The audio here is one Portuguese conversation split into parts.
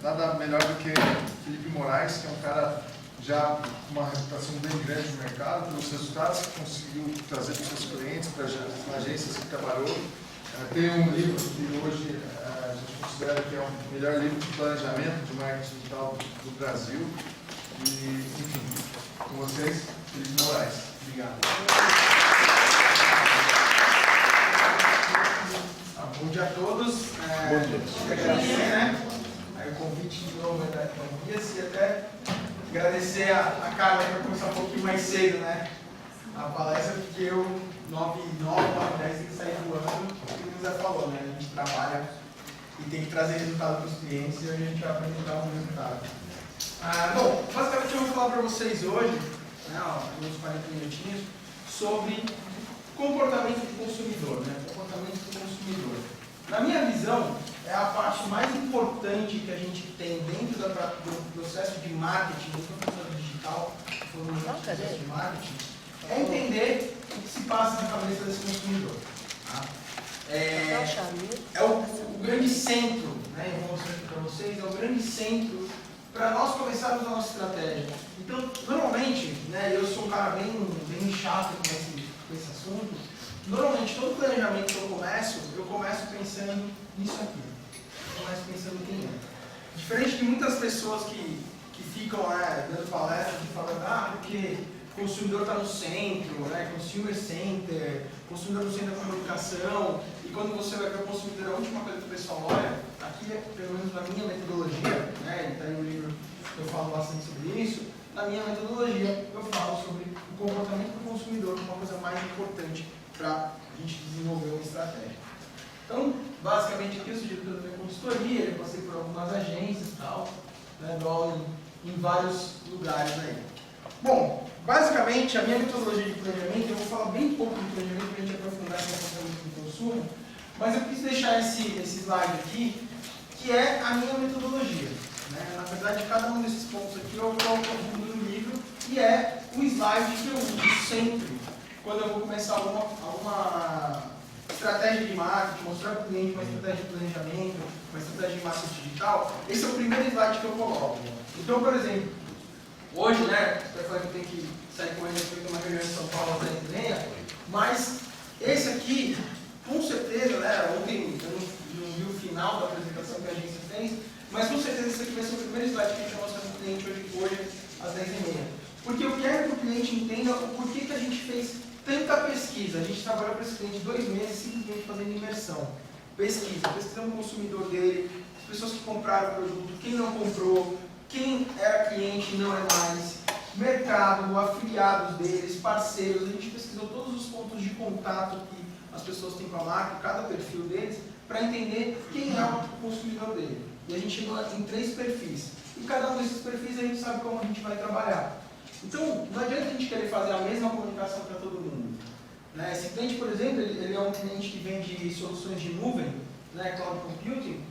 nada melhor do que Felipe Moraes, que é um cara já com uma reputação bem grande no mercado, pelos resultados que conseguiu trazer para os seus clientes, para as agências que trabalhou. Tem um livro que hoje a gente considera que é o melhor livro de planejamento de marketing digital do Brasil. E, enfim, com vocês, Felipe Moraes. Obrigado. Bom dia a todos. Bom dia. Agradecer, né? Aí o convite de novo da Economias e até agradecer a Carla para começar um pouquinho mais cedo, né? A palestra, porque eu, 9, 10, tem que sair voando, como o Zé falou, né? A gente trabalha e tem que trazer resultado para os clientes e hoje a gente vai apresentar um resultado. Bom, basicamente eu vou falar para vocês hoje, né, uns 40 minutinhos, sobre comportamento do consumidor, né? Comportamento do consumidor. Na minha visão, é a parte mais importante que a gente tem dentro do processo de marketing, do processo digital, do processo de marketing, é entender o que se passa na cabeça desse consumidor. Tá? É o grande centro, né? Eu vou mostrar aqui para vocês, é o grande centro para nós começarmos a nossa estratégia. Então, normalmente, né, eu sou um cara bem chato com esse assunto. Normalmente, todo planejamento que eu começo pensando nisso aqui. Eu começo pensando quem é. Diferente de muitas pessoas que ficam dando palestras e falando, porque o consumidor está no centro, né, consumer center, consumidor no centro da comunicação, e quando você vai para o consumidor, a última coisa que o pessoal olha, aqui é, pelo menos na minha metodologia, né, está aí no livro que eu falo bastante sobre isso, na minha metodologia eu falo sobre o comportamento do consumidor como uma coisa mais importante para a gente desenvolver uma estratégia. Então, basicamente aqui eu sugiro que eu tenho consultoria, eu passei por algumas agências e tal, né, dou aula em vários lugares aí. Bom, basicamente a minha metodologia de planejamento, eu vou falar bem pouco de planejamento para a gente aprofundar no comportamento do consumo, mas eu quis deixar esse slide aqui, que é a minha metodologia. Né? Na verdade, cada um desses pontos aqui eu coloco no livro e é o slide que eu uso sempre quando eu vou começar alguma estratégia de marketing, mostrar para o cliente uma estratégia de planejamento, uma estratégia de marketing digital. Esse é o primeiro slide que eu coloco. Então, por exemplo, hoje, né, você vai falar que eu tenho que sair com ele para uma reunião em São Paulo às 10h30, mas esse aqui, com certeza, né, ontem eu não vi o final da apresentação que a agência fez, mas com certeza esse aqui vai ser o primeiro slide que a gente vai mostrar para o cliente hoje às 10h30. Porque eu quero que o cliente entenda o porquê que a gente fez tanta pesquisa. A gente trabalhou para esse cliente 2 meses simplesmente fazendo imersão. Pesquisando o consumidor dele, as pessoas que compraram o produto, quem não comprou, quem era cliente e não é mais, mercado, afiliados deles, parceiros. A gente pesquisou todos os pontos de contato que as pessoas têm com a marca, cada perfil deles, para entender quem é o consumidor dele. E a gente chegou em 3 perfis. E cada um desses perfis a gente sabe como a gente vai trabalhar. Então, não adianta a gente querer fazer a mesma comunicação para todo mundo. Né? Esse cliente, por exemplo, ele é um cliente que vende soluções de nuvem, né, cloud computing.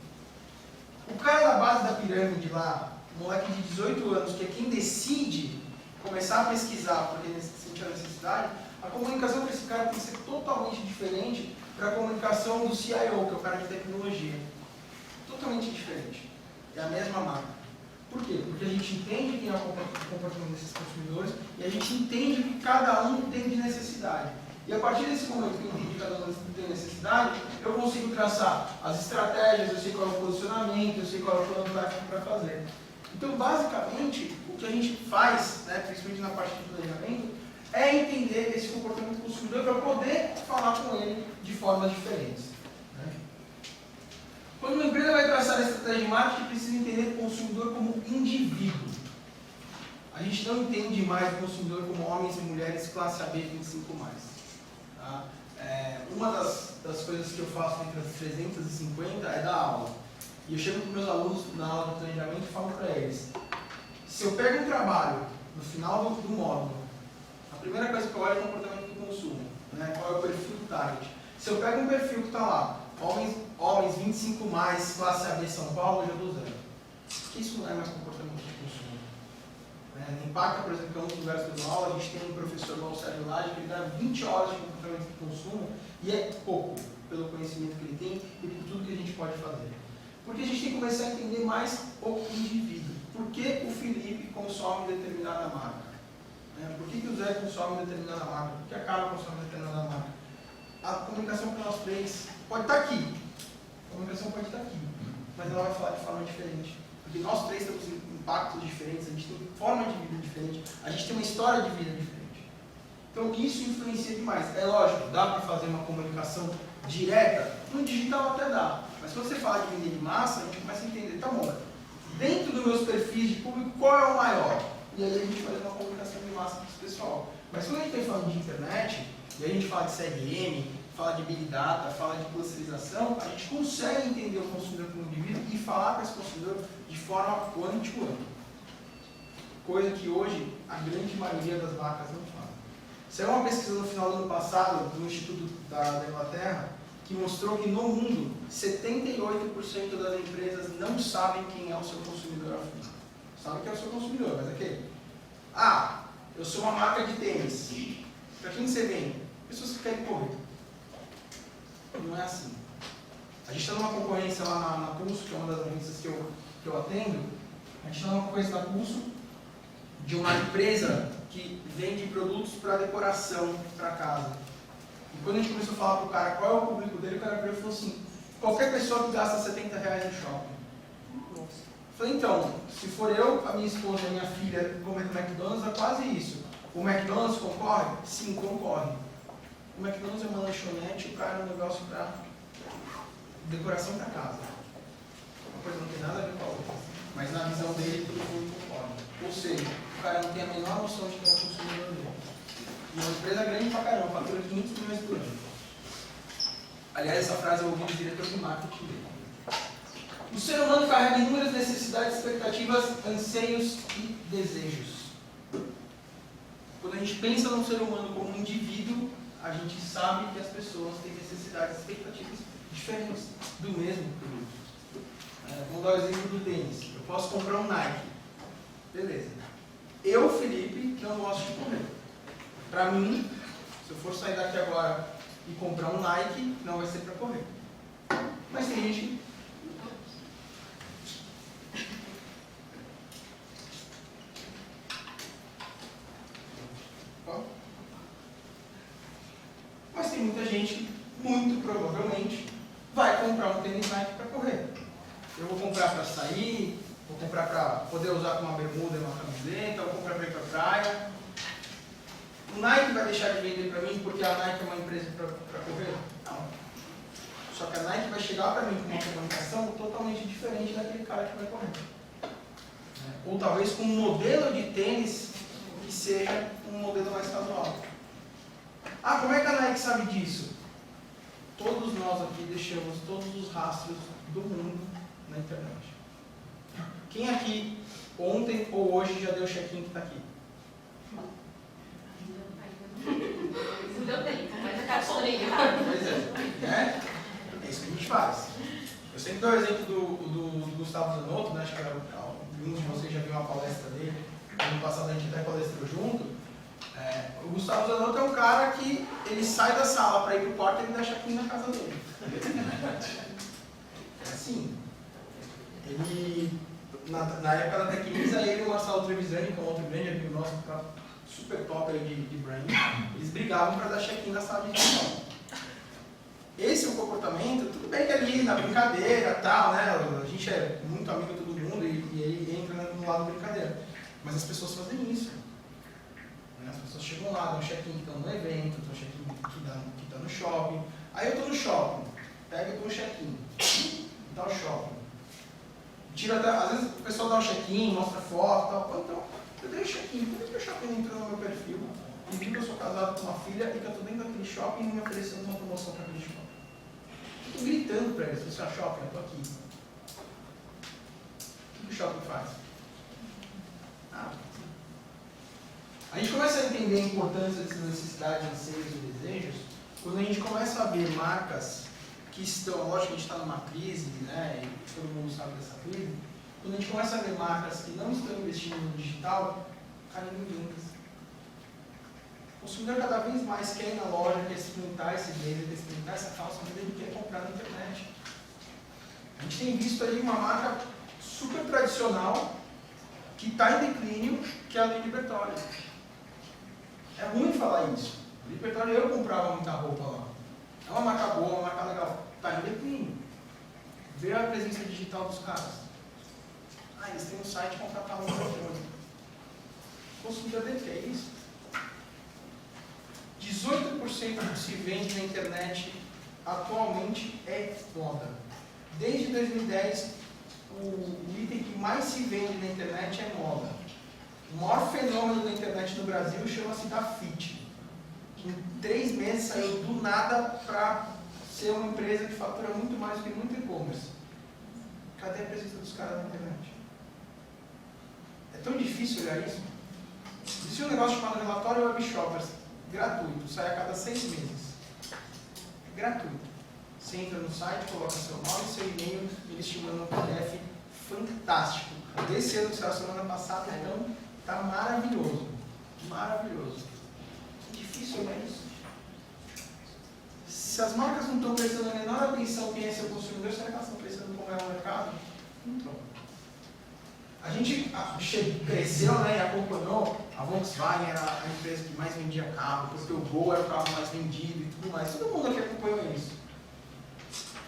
O cara da base da pirâmide lá, um moleque de 18 anos, que é quem decide começar a pesquisar porque sentir a necessidade, a comunicação para esse cara tem que ser totalmente diferente da comunicação do CIO, que é o cara de tecnologia. Totalmente diferente. É a mesma marca. Por quê? Porque a gente entende quem é o comportamento desses consumidores e a gente entende o que cada um tem de necessidade. E a partir desse momento que eu entendi que cada um tem necessidade, eu consigo traçar as estratégias, eu sei qual é o posicionamento, eu sei qual é o plano tático para fazer. Então, basicamente, o que a gente faz, né, principalmente na parte de planejamento, é entender esse comportamento do consumidor para poder falar com ele de formas diferentes. Quando uma empresa vai traçar a estratégia de marketing, precisa entender o consumidor como indivíduo. A gente não entende mais o consumidor como homens e mulheres classe AB 25+. Tá? Uma das coisas que eu faço entre as 350 é dar aula. E eu chego para os meus alunos na aula de planejamento e falo para eles, se eu pego um trabalho no final do módulo, a primeira coisa que eu olho é o comportamento do consumo, né? Qual é o perfil do target. Se eu pego um perfil que está lá, homens 25+, classe AB São Paulo, eu já estou usando. Porque isso não é mais comportamento de consumo. No Impacta, por exemplo, que é um dos lugares que eu dou aula, a gente tem um professor lá, o Sérgio Lage, que ele dá 20 horas de comportamento de consumo e é pouco pelo conhecimento que ele tem e por tudo que a gente pode fazer. Porque a gente tem que começar a entender mais o indivíduo. Por que o Felipe consome determinada marca? Por que o Zé consome determinada marca? Por que a Carla consome determinada marca? A comunicação para nós três pode estar aqui. A comunicação pode estar aqui. Mas ela vai falar de forma diferente. Porque nós três temos impactos diferentes, a gente tem forma de vida diferente, a gente tem uma história de vida diferente. Então isso influencia demais. É lógico, dá para fazer uma comunicação direta? No digital até dá. Mas quando você fala de vender de massa, a gente começa a entender, tá bom, dentro dos meus perfis de público, qual é o maior? E aí a gente faz uma comunicação de massa para esse pessoal. Mas quando a gente está falando de internet, e a gente fala de CRM, fala de Big Data, fala de clusterização, a gente consegue entender o consumidor como indivíduo e falar para esse consumidor de forma one-to-one. Coisa que hoje a grande maioria das marcas não faz. Saiu uma pesquisa no final do ano passado, do Instituto da Inglaterra, que mostrou que no mundo, 78% das empresas não sabem quem é o seu consumidor afim. Sabe quem é o seu consumidor, mas é quem? Ah, eu sou uma marca de tênis. Para quem você vende? Pessoas que querem correr. Não é assim. A gente está numa concorrência lá na Pulso, que é uma das agências que eu atendo. A gente está numa concorrência da Pulso de uma empresa que vende produtos para decoração para casa. E quando a gente começou a falar para o cara qual é o público dele, o cara veio e falou assim: qualquer pessoa que gasta R$70 no shopping. Eu falei, então, se for eu, a minha esposa e a minha filha comendo McDonald's, é quase isso. O McDonald's concorre? Sim, concorre. O McDonald's é uma lanchonete, o cara é um negócio para decoração para casa. Uma coisa não tem nada a ver com a outra. Mas na visão dele, todo mundo concorre. Ou seja, o cara não tem a menor noção de quem é o consumidor dele. E uma empresa grande pra caramba, fatura 500 milhões por ano. Aliás, essa frase eu ouvi do diretor de marketing dele. O ser humano carrega inúmeras necessidades, expectativas, anseios e desejos. Quando a gente pensa no ser humano como um indivíduo, a gente sabe que as pessoas têm necessidades e expectativas diferentes do mesmo produto. Vamos dar o exemplo do tênis. Eu posso comprar um Nike. Beleza. Eu, Felipe, não gosto de correr. Para mim, se eu for sair daqui agora e comprar um Nike, não vai ser para correr. Mas tem gente... Mas tem muita gente que, muito provavelmente, vai comprar um tênis Nike para correr. Eu vou comprar para sair, vou comprar para poder usar com uma bermuda e uma camiseta, vou comprar para ir para a praia. O Nike vai deixar de vender para mim porque a Nike é uma empresa para correr? Não. Só que a Nike vai chegar para mim com uma comunicação totalmente diferente daquele cara que vai correr. Ou talvez com um modelo de tênis que seja um modelo mais casual. Ah, como é que a Nike sabe disso? Todos nós aqui deixamos todos os rastros do mundo na internet. Quem aqui ontem ou hoje já deu check-in que está aqui? Isso deu tempo, mas a caixinha. Pois é. É isso que a gente faz. Eu sempre dou o exemplo do Gustavo Zanotto, né? Acho que alguns de vocês já viram uma palestra dele. No passado a gente até palestrou junto. O Gustavo Zanotto é um cara que ele sai da sala para ir para o quarto e ele dá check-in na casa dele. É assim. Ele, na época da Tecnisa, ele e o Marcelo Trevisani, que é um outro grande amigo nosso, super top de branding, eles brigavam para dar check-in na sala de reunião. Esse é o comportamento, tudo bem que ali na brincadeira e tal, né? A gente é muito amigo de todo mundo e ele entra no lado da brincadeira. Mas as pessoas fazem isso. As pessoas chegam lá, dão check-in que estão no evento, dão check-in que estão no shopping. Aí eu estou no shopping, pega e dou um check-in, dá o shopping. Tira até, às vezes o pessoal dá um check-in, mostra foto e tal. Então, eu dei um check-in, por que o shopping entrou no meu perfil? E viu que eu sou casado com uma filha e que eu estou dentro daquele shopping e me oferecendo uma promoção para aquele shopping. Eu estou gritando para eles, você é shopping, eu estou aqui. O que o shopping faz? A gente começa a entender a importância dessas necessidades, anseios e desejos quando a gente começa a ver marcas que estão, lógico que a gente está numa crise, né, e todo mundo sabe dessa crise, quando a gente começa a ver marcas que não estão investindo no digital, caindo em vendas. O consumidor cada vez mais quer ir na loja, quer experimentar esse blazer, quer experimentar essa calça, mas ele quer comprar na internet. A gente tem visto aí uma marca super tradicional que está em declínio, que é a Lili Bertolli. É ruim falar isso. A Lili Bertolli, eu comprava muita roupa lá. É uma marca boa, uma marca legal. Está em declínio. Vê a presença digital dos caras. Ah, eles têm um site contratar um controle. O consumidor dele quer isso. 18% do que se vende na internet atualmente é moda. Desde 2010, o item que mais se vende na internet é moda. O maior fenômeno da internet no Brasil chama-se Dafit. Que em 3 meses saiu do nada para ser uma empresa que fatura muito mais do que muito e-commerce. Cadê a presença dos caras na internet? É tão difícil olhar isso. Existe um negócio chamado Relatório Web Shoppers, gratuito, sai a cada 6 meses. É gratuito. Você entra no site, coloca seu nome e seu e-mail, eles te mandam um PDF fantástico. Desse ano que saiu a semana passada, então, está maravilhoso. Maravilhoso. É difícil olhar isso. Se as marcas não estão prestando a menor atenção quem é seu consumidor, será que elas estão prestando como é o mercado? Não estão. A gente cresceu, né, e acompanhou. A Volkswagen era a empresa que mais vendia carro, porque o Gol era o carro mais vendido e tudo mais. Todo mundo aqui acompanhou isso.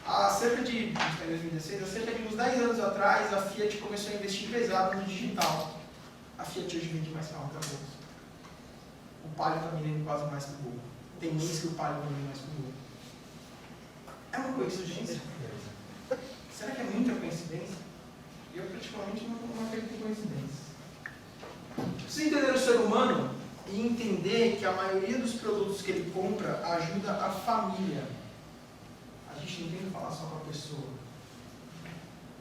Há cerca de 2016, há cerca de uns 10 anos atrás, a Fiat começou a investir pesado no digital. A Fiat hoje vende mais carro que a Volkswagen. O Palio está vendendo quase mais que o Gol. Tem mês que o Palio vende mais que o Gol. É uma coincidência? Será que é muita coincidência? Eu praticamente não acredito em coincidências. Precisa entender o ser humano e entender que a maioria dos produtos que ele compra ajuda a família. A gente não tem que falar só com a pessoa.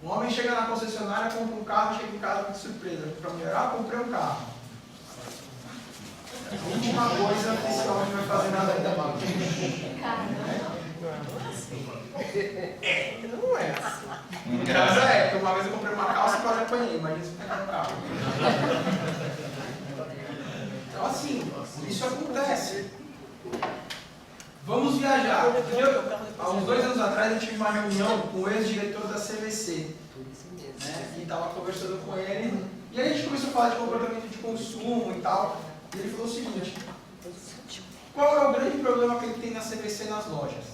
Um homem chega na concessionária, compra um carro, chega em casa de surpresa. Para a mulher, comprei um carro. A última coisa, esse homem não vai fazer nada ainda mal. Não é assim. Em casa porque uma vez eu comprei uma calça e quase apanhei, imagina se pegar um carro. Então assim, isso acontece. Vamos viajar. Há uns 2 anos atrás eu tive uma reunião com o ex-diretor da CVC. Né? E estava conversando com ele. E aí a gente começou a falar de comportamento de consumo e tal. E ele falou o seguinte: qual é o grande problema que ele tem na CVC nas lojas?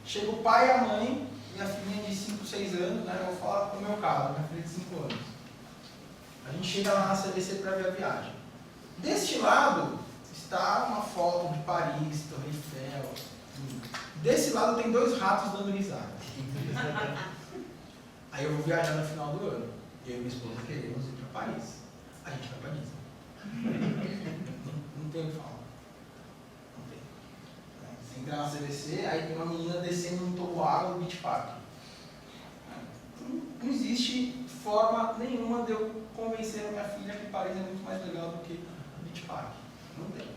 Chega o pai e a mãe, minha filhinha de 5, 6 anos, né? Eu vou falar do meu caso, minha filha de 5 anos. A gente chega lá na CVC para ver a viagem. Deste lado está uma foto de Paris, Torre Eiffel. Desse lado tem 2 ratos dando risada. Aí eu vou viajar no final do ano. Eu e minha esposa queremos ir para Paris. A gente vai para Disney. Não tem o que falar. Não tem. Você entra na CVC, aí tem uma menina descendo no toboágua do Beach Park. Não existe forma nenhuma de eu convencer a minha filha que Paris é muito mais legal do que o Beach Park. Não tem.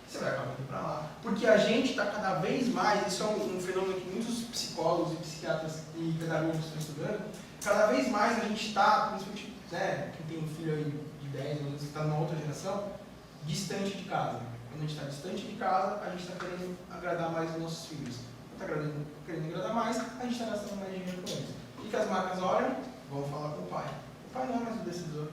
Você vai acabar indo para lá. Porque a gente está cada vez mais, isso é um fenômeno que muitos psicólogos e psiquiatras e pedagogos estão estudando, cada vez mais a gente está, principalmente, né, quem tem um filho aí de 10 anos, que está numa outra geração, distante de casa. Quando a gente está distante de casa, a gente está querendo agradar mais os nossos filhos. Está querendo agradar mais, a gente está gastando mais dinheiro com isso. O que as marcas olham? Vão falar com o pai. O pai não é mais o decisor.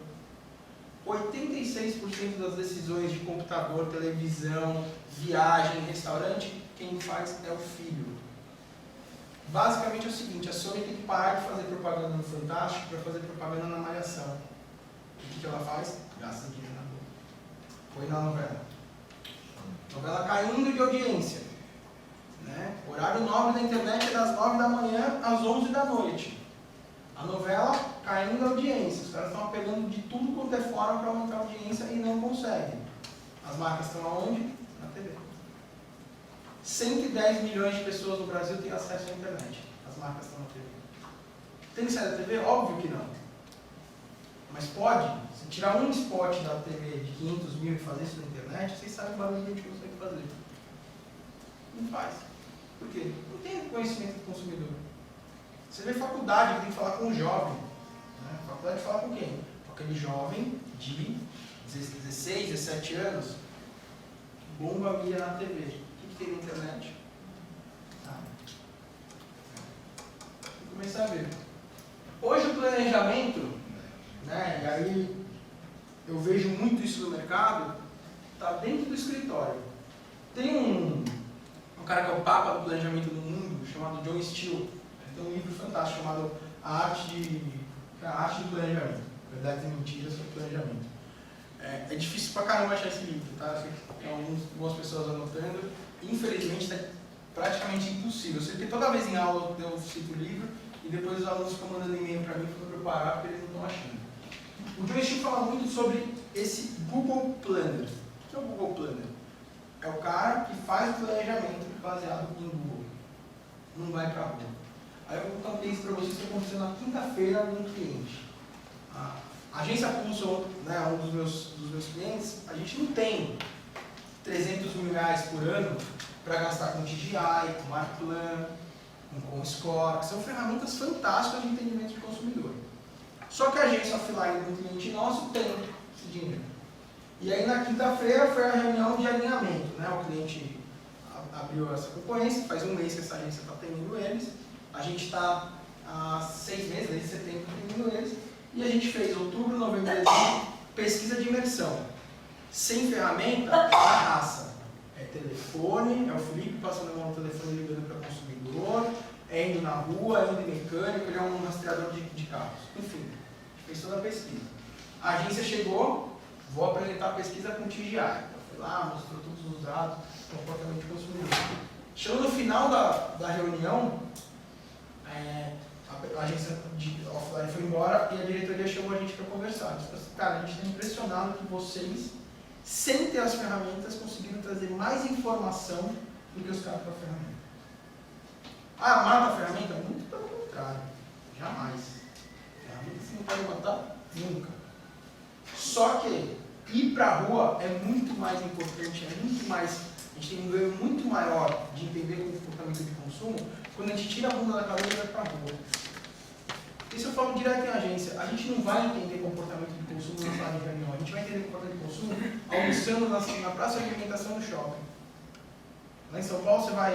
86% das decisões de computador, televisão, viagem, restaurante, quem faz é o filho. Basicamente é o seguinte: a Sony tem que parar de fazer propaganda no Fantástico para fazer propaganda na Malhação. O que ela faz? Gasta dinheiro na boca. Põe na novela. Novela caindo de audiência. Né? O horário nobre da internet é das 9 da manhã às 11 da noite. A novela caindo de audiência. Os caras estão apelando de tudo quanto é forma para aumentar a audiência e não conseguem. As marcas estão aonde? Na TV. 110 milhões de pessoas no Brasil têm acesso à internet. As marcas estão na TV. Tem que sair da TV? Óbvio que não. Mas pode. Se tirar um spot da TV de 500 mil e fazer isso na internet, vocês sabem o barulho que a gente consegue fazer. Não faz. Por quê? Não tem conhecimento do consumidor. Você vê faculdade que tem que falar com um jovem. Né? Faculdade fala com quem? Com aquele jovem de 16, 17 anos. Bomba milha na TV. O que tem na internet? começar a ver. Hoje o planejamento, né, e aí eu vejo muito isso no mercado, está dentro do escritório. Tem um cara que é o papa do planejamento do mundo, chamado John Steele. Ele tem um livro fantástico chamado A Arte do Planejamento. Verdades e Mentiras sobre Planejamento. É difícil pra caramba achar esse livro, tá? Tem algumas pessoas anotando. Infelizmente, é praticamente impossível. Eu sei que toda vez em aula eu cito o livro e depois os alunos ficam mandando e-mail para mim para eu parar porque eles não estão achando. O John Steele fala muito sobre esse Google Planner. O que é o Google Planner? É o cara que faz o planejamento baseado em Google. Não vai para a rua. Aí eu vou contar isso para vocês que aconteceu na quinta-feira num cliente. A agência Pulso, né, um dos meus clientes, a gente não tem 300 mil reais por ano para gastar com TGI, com Markplan, com Score, que são ferramentas fantásticas de entendimento de consumidor. Só que a agência offline do cliente nosso tem esse dinheiro. E aí na quinta-feira foi a reunião de alinhamento, né? O cliente abriu essa concorrência, faz um mês que essa agência está atendendo eles, a gente está há 6 meses, desde setembro, atendendo eles, e a gente fez outubro, novembro, dezembro, pesquisa de imersão. Sem ferramenta, é a raça. É telefone, é o Felipe passando a mão no telefone ligando para o consumidor, é indo na rua, é indo em mecânico, ele é um rastreador de carros. Enfim, a gente fez toda a pesquisa. A agência chegou, vou apresentar a pesquisa com o TGI. Eu fui lá, mostrou todos os dados, comportamento de consumidor. Chegou no final da reunião, a agência de offline foi embora e a diretoria chamou a gente para conversar. Eles falaram assim, cara, a gente está impressionado que vocês, sem ter as ferramentas, conseguiram trazer mais informação do que os caras com a ferramenta. Ah, mata a ferramenta? Muito pelo contrário. Jamais. A ferramenta você não pode matar nunca. Só que ir para a rua é muito mais importante, é muito mais. A gente tem um ganho muito maior de entender o comportamento de consumo quando a gente tira a bunda da cadeira e vai para a rua. Isso eu falo direto em agência. A gente não vai entender comportamento de consumo na sala de reunião. A gente vai entender comportamento de consumo almoçando na praça de alimentação do shopping. Lá em São Paulo, você vai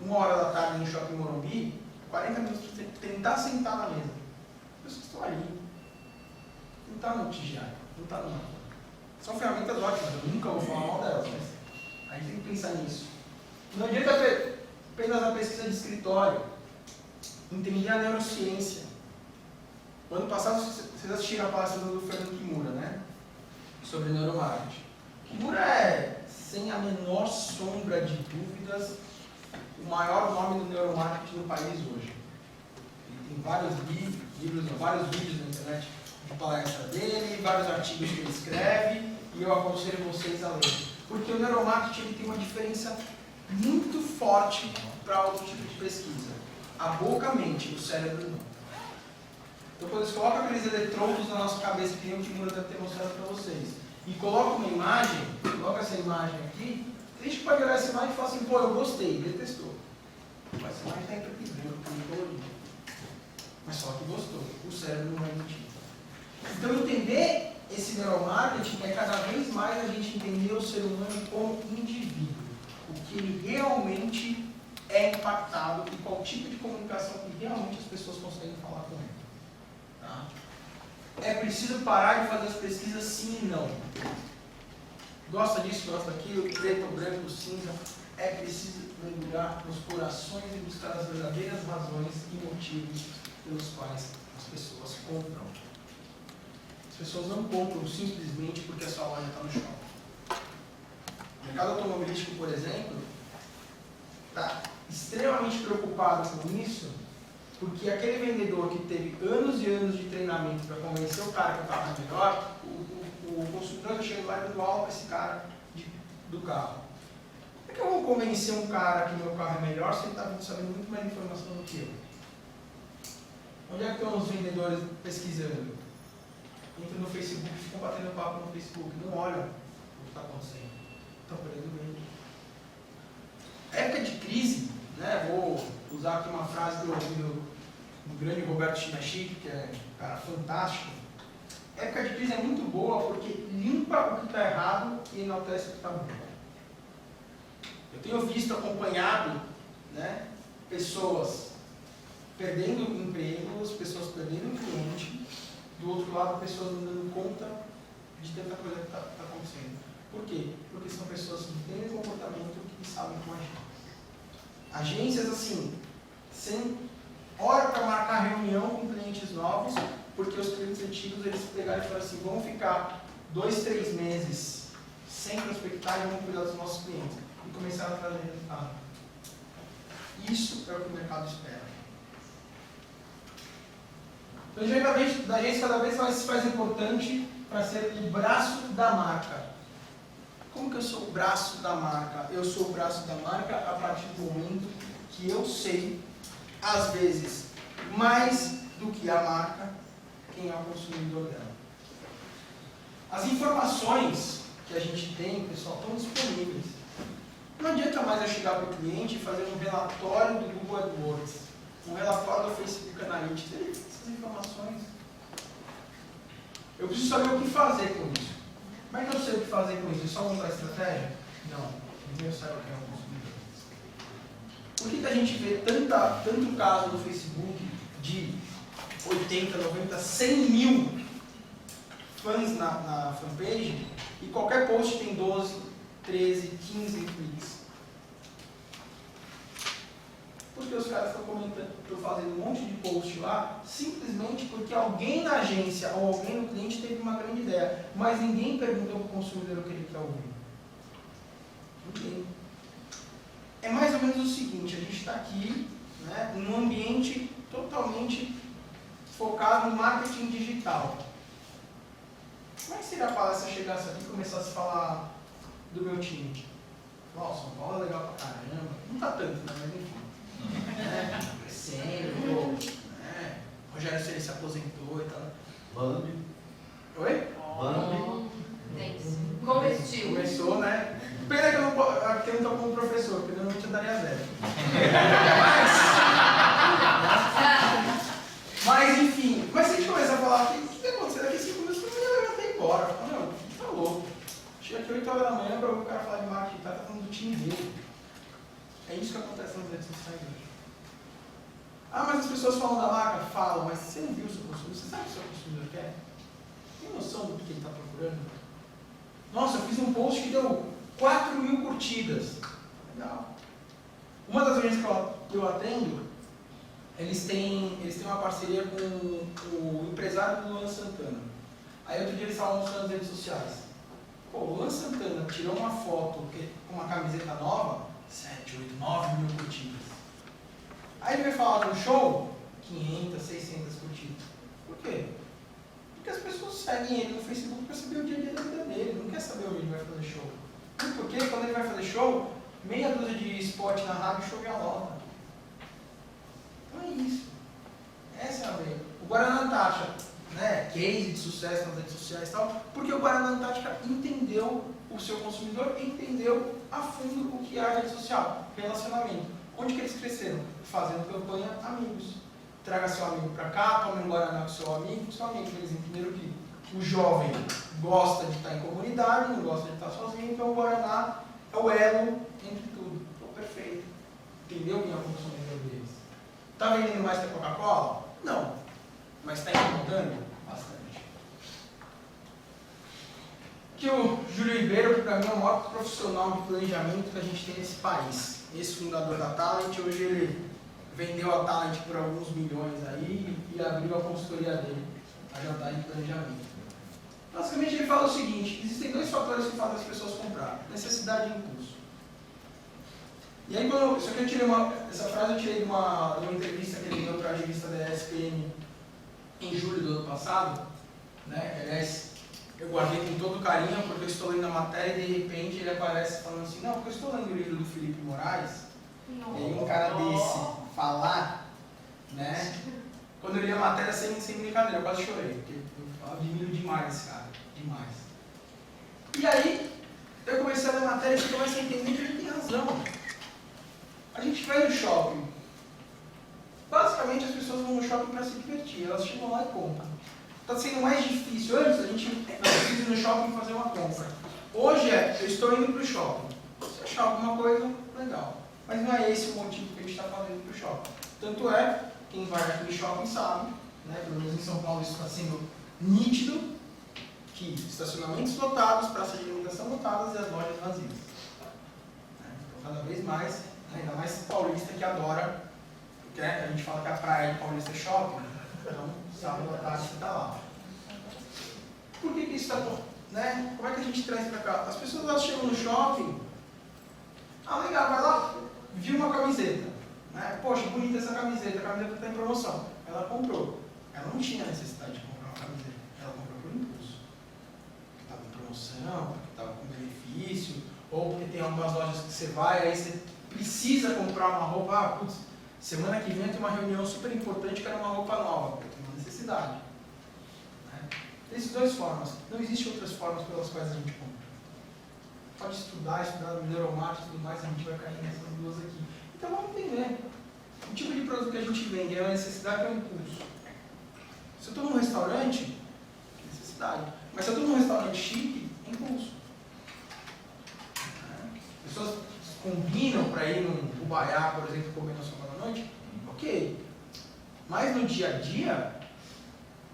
1h no shopping Morumbi, 40 minutos para você tentar sentar na mesa. As pessoas estão ali. Não está no TGI, não está no mapa. São ferramentas ótimas, eu nunca vou falar mal delas, mas a gente tem que pensar nisso. Não adianta apenas a pesquisa de escritório. Entender a neurociência. O ano passado, vocês assistiram a palestra do Fernando Kimura, né? Sobre neuromarketing. Kimura é, sem a menor sombra de dúvidas, o maior nome do neuromarketing no país hoje. Ele tem vários vários vídeos na internet de palestra dele, vários artigos que ele escreve, e eu aconselho vocês a ler. Porque o neuromarketing ele tem uma diferença muito forte para outro tipo de pesquisa. A boca mente, o cérebro não. Então, quando eles colocam aqueles eletrodos na nossa cabeça, que nem o Timura deve ter mostrado para vocês, e coloca uma imagem, coloca essa imagem aqui, a gente pode olhar essa imagem e falar assim, pô, eu gostei, detestou. Mas essa imagem está em preto e branco, está colorido. Mas só que gostou, o cérebro não vai mentir. Então, entender esse neuromarketing é cada vez mais a gente entender o ser humano como indivíduo, o que ele realmente é impactado e qual tipo de comunicação que realmente as pessoas conseguem falar com ele. Tá? É preciso parar de fazer as pesquisas sim e não. Gosta disso, gosta daquilo, preto, branco, cinza. É preciso mergulhar nos corações e buscar as verdadeiras razões e motivos pelos quais as pessoas compram. As pessoas não compram simplesmente porque a sua loja está no shopping. O mercado automobilístico, por exemplo, está extremamente preocupado com isso, porque aquele vendedor que teve anos e anos de treinamento para convencer o cara que o carro é melhor, o consumidor está chegando lá e dando aula para esse cara do carro. Como é que eu vou convencer um cara que meu carro é melhor se ele está sabendo muito mais informação do que eu? Onde é que estão os vendedores pesquisando? Entram no Facebook, ficam batendo papo no Facebook, não olham o que está acontecendo. Estão perdendo medo. Época de crise, né? Vou usar aqui uma frase que eu ouvi do grande Roberto Chinachique, que é um cara fantástico. Época de crise é muito boa porque limpa o que está errado e enaltece o que está bom. Eu tenho visto, acompanhado, né, pessoas perdendo emprego, as pessoas perdendo cliente, do outro lado, pessoas não dando conta de tanta coisa que está acontecendo. Por quê? Porque são pessoas que têm comportamento que sabem como agir. Agências assim, sem hora para marcar reunião com clientes novos, porque os clientes antigos eles pegaram e falaram assim, vamos ficar 2, 3 meses sem prospectar e vamos cuidar dos nossos clientes. E começaram a trazer resultado. Isso é o que o mercado espera. Então, o gerenciamento da agência cada vez mais se faz importante para ser o braço da marca. Como que eu sou o braço da marca? Eu sou o braço da marca a partir do momento que eu sei, às vezes, mais do que a marca, quem é o consumidor dela. As informações que a gente tem, pessoal, estão disponíveis. Não adianta mais eu chegar para o cliente e fazer um relatório do Google AdWords, um relatório do Facebook Analytics. Ele tem essas informações. Eu preciso saber o que fazer com isso. Mas não sei o que fazer com isso. É só montar estratégia? Não. Ninguém sabe o que é um consumidor. Por que a gente vê tanto caso no Facebook de 80, 90, 100 mil fãs na fanpage e qualquer post tem 12, 13, 15 cliques? Porque os caras estão comentando, estão fazendo um monte de post lá, simplesmente porque alguém na agência ou alguém no cliente teve uma grande ideia, mas ninguém perguntou para o consumidor o que ele quer ouvir. Ninguém. É mais ou menos o seguinte, a gente está aqui, né, num ambiente totalmente focado no marketing digital. Como é que seria a palestra chegasse aqui e começasse a falar do meu time? Nossa, São Paulo é legal pra caramba. Não está tanto, né? Mas enfim. Crescendo, Rogério Ceni se aposentou e tal. Bambi. Oi? Bambi. Comestível. Começou, né? Pena que eu não estou como professor, porque normalmente eu daria 0. Mas enfim, mas se a gente começar a falar aqui, o que vai acontecer daqui a 5 minutos? Eu vou até ir embora. Não, tá louco. Chega aqui 8 horas da manhã para o cara falar de marketing, tá falando do time dele. É isso que acontece nas redes sociais hoje. Ah, mas as pessoas falam da marca? Falam, mas você não viu o seu consumidor? Você sabe o que o seu consumidor quer? Tem noção do que ele está procurando? Nossa, eu fiz um post que deu 4 mil curtidas. Legal. Uma das agências que eu atendo, eles têm uma parceria com o empresário do Luan Santana. Aí outro dia eles estavam mostrando nas redes sociais. Pô, o Luan Santana tirou uma foto com uma camiseta nova, 7, 8, 9 mil curtidas. Aí ele vai falar de um show, 500, 600 curtidas. Por quê? Porque as pessoas seguem ele no Facebook para saber o dia a dia da vida dele, não quer saber onde ele vai fazer show. Porque quando ele vai fazer show, meia dúzia de spot na rádio, show já lota. Então é isso. Essa é a lei. O Guaraná Antártica, né, case de sucesso nas redes sociais e tal, porque o Guaraná Antártica entendeu o seu consumidor, entendeu a fundo o que é a rede social, relacionamento. Onde que eles cresceram? Fazendo campanha amigos. Traga seu amigo para cá, tome um Guaraná com seu amigo. Eles entenderam que o jovem gosta de estar em comunidade, não gosta de estar sozinho, então o Guaraná é o elo entre tudo. Então, perfeito. Entendeu quem é o consumidor deles? Está vendendo mais que a Coca-Cola? Não. Mas está incomodando? Bastante. Que o Júlio Ribeiro, que para mim é o maior profissional de planejamento que a gente tem nesse país. Esse fundador da Talent, hoje ele vendeu a Talent por alguns milhões aí e abriu a consultoria dele, a Jantar de Planejamento. Basicamente ele fala o seguinte, existem 2 fatores que fazem as pessoas comprar, necessidade e impulso. E aí, essa frase eu tirei de uma entrevista que ele deu para a revista da ESPN em julho do ano passado, né? Que, aliás, eu guardei com todo carinho porque eu estou lendo a matéria e de repente ele aparece falando assim, não, porque eu estou lendo o livro do Felipe Moraes, e aí um cara desse falar, né? Quando eu li a matéria sem brincadeira, eu quase chorei, porque eu admiro demais esse cara, demais. E aí, eu comecei a ler a matéria e comecei a entender que ele tem razão. A gente vai no shopping. Basicamente, as pessoas vão no shopping para se divertir. Elas chegam lá e compram. Está sendo mais difícil. Antes, a gente precisa ir no shopping fazer uma compra. Hoje eu estou indo para o shopping. Se achar alguma coisa, legal. Mas não é esse o motivo que a gente está fazendo para o shopping. Tanto é quem vai aqui em shopping sabe, né, pelo menos em São Paulo isso está sendo nítido, que estacionamentos lotados, praças de alimentação lotadas e as lojas vazias. Então, cada vez mais, ainda mais paulista que adora, porque a gente fala que a praia de Paulista é shopping, então sábado à tarde você está lá. Por que isso está, né? Como é que a gente traz para cá? As pessoas elas chegam no shopping, legal, vai lá, viu uma camiseta, né? Poxa, bonita essa camiseta, a camiseta está em promoção. Ela comprou. Ela não tinha necessidade de comprar uma camiseta, ela comprou por impulso. Porque estava em promoção, porque estava com benefício, ou porque tem algumas lojas que você vai, aí você precisa comprar uma roupa, putz, semana que vem tem uma reunião super importante, quero uma roupa nova, porque tem uma necessidade. Né? Tem essas duas formas, não existem outras formas pelas quais a gente compra. Pode estudar neuromarketing e tudo mais, a gente vai cair nessas duas aqui. Então vamos entender. O tipo de produto que a gente vende é uma necessidade ou um impulso? Se eu estou num restaurante, necessidade. Mas se eu estou num restaurante chique, é impulso. As pessoas combinam para ir num Ubaiá, por exemplo, comer na sábado à noite? Ok. Mas no dia a dia,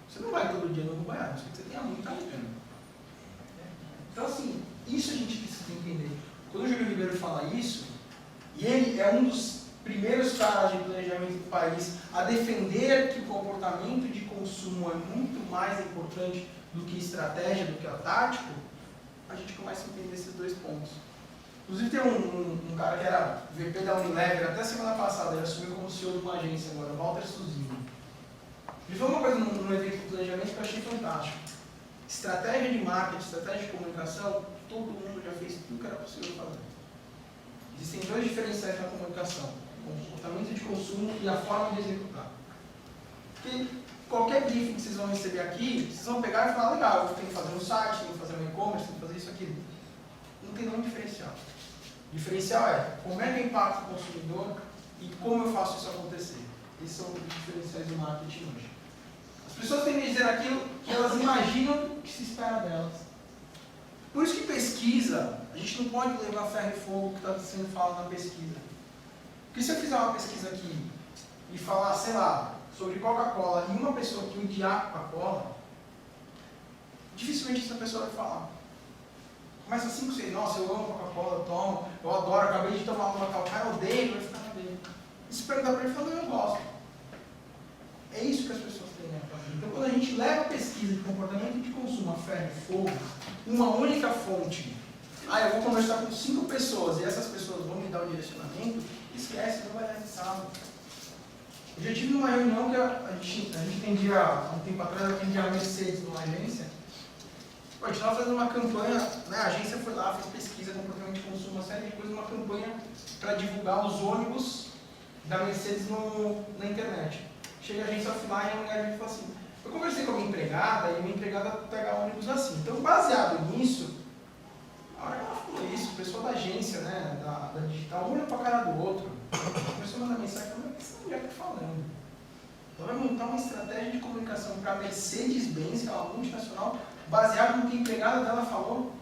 você não vai todo dia no Ubaiá, não sei que você tenha muita grana. Então assim, isso a gente precisa entender. Quando o Júlio Ribeiro fala isso, e ele é um dos primeiros caras de planejamento do país a defender que o comportamento de consumo é muito mais importante do que estratégia, do que a tático, a gente começa a entender esses dois pontos. Inclusive tem um cara que era VP da Unilever até semana passada, ele assumiu como CEO de uma agência agora, Walter Suzino. Ele falou uma coisa num evento de planejamento que eu achei fantástico. Estratégia de marketing, estratégia de comunicação, todo mundo já fez tudo que era possível fazer. Existem dois diferenciais na comunicação: o comportamento de consumo e a forma de executar. Porque qualquer briefing que vocês vão receber aqui, vocês vão pegar e falar, legal, eu tenho que fazer um site, tenho que fazer um e-commerce, tenho que fazer isso, aquilo. Não tem nenhum diferencial. O diferencial é como é que eu impacto o consumidor e como eu faço isso acontecer. Esses são os diferenciais do marketing hoje. As pessoas tendem a dizer aquilo que elas imaginam que se espera delas. Por isso que pesquisa, a gente não pode levar ferro e fogo que está sendo falado na pesquisa. Porque se eu fizer uma pesquisa aqui e falar, sei lá, sobre Coca-Cola e uma pessoa que odiar Coca-Cola, dificilmente essa pessoa vai falar. Começa 5, 6, nossa, eu amo Coca-Cola, eu tomo, eu adoro, acabei de tomar uma tal, cara, odeio, vai ficar dele. E se perguntar para ele, fala, eu gosto. É isso que as pessoas têm a fazer. Então, quando a gente leva a pesquisa de comportamento de consumo a ferro e fogo, uma única fonte, eu vou conversar com 5 pessoas e essas pessoas vão me dar o direcionamento, esquece, não vai dar resultado. Eu já tive uma reunião que a gente atendia, há um tempo atrás, eu atendia a Mercedes numa agência. A gente estava fazendo uma campanha, né, a agência foi lá, fez pesquisa, comportamento de consumo, uma série de coisas, uma campanha para divulgar os ônibus da Mercedes na internet. Chega a agência offline e a mulher falou assim, eu conversei com a minha empregada e a minha empregada pega ônibus assim. Então, baseado nisso, a hora que ela falou isso, o pessoal da agência, né, da digital, um olha para a cara do outro, começou a mandar mensagem, falando, o que essa mulher está falando? Ela vai montar uma estratégia de comunicação para a Mercedes-Benz, que é uma multinacional, baseado no que a empregada dela falou.